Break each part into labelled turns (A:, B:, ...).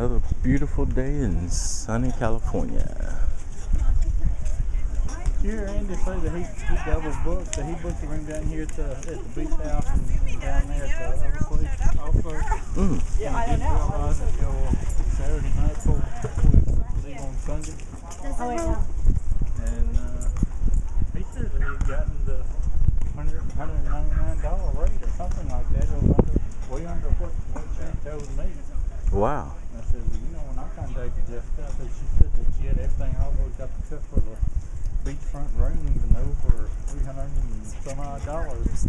A: another beautiful day in sunny California.
B: You hear Andy say that he double booked, that he booked the room down here at the beach house and down there at the other place also.
A: Mm.
B: Yeah, I didn't realize it till Saturday night before we leave on Sunday.
C: Oh, yeah.
B: And he said that he had gotten the $199 rate or something like that. It was way under what she told me.
A: Wow.
B: And I said, well, you know, when I contacted Jessica, I said she said that she had everything all got the cut for the beachfront room, even over $300 and some odd dollars.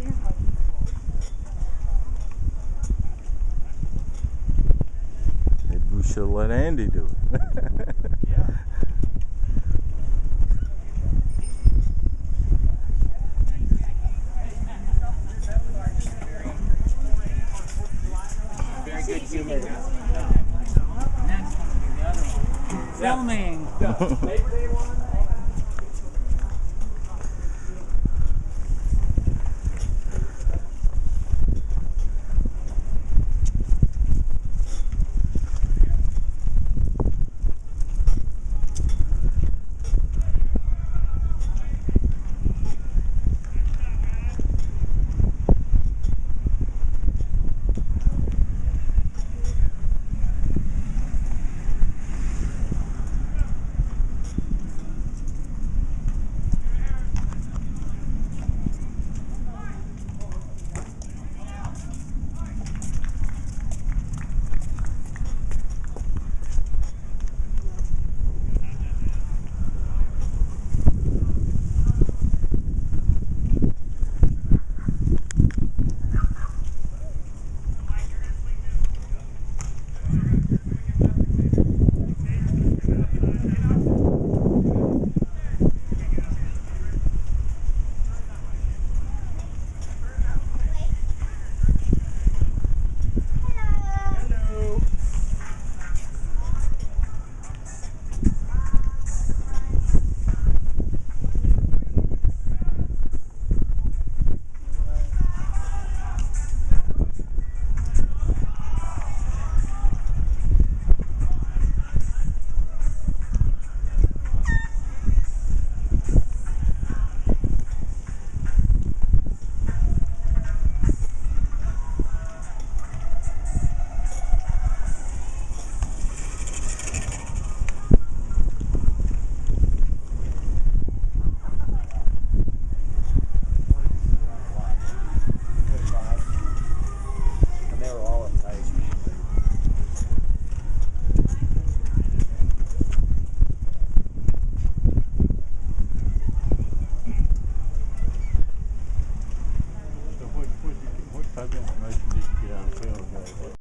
A: Maybe we should let Andy do it.
B: Yeah.
C: Very good humor. Filming. What type of information did you get out of the field?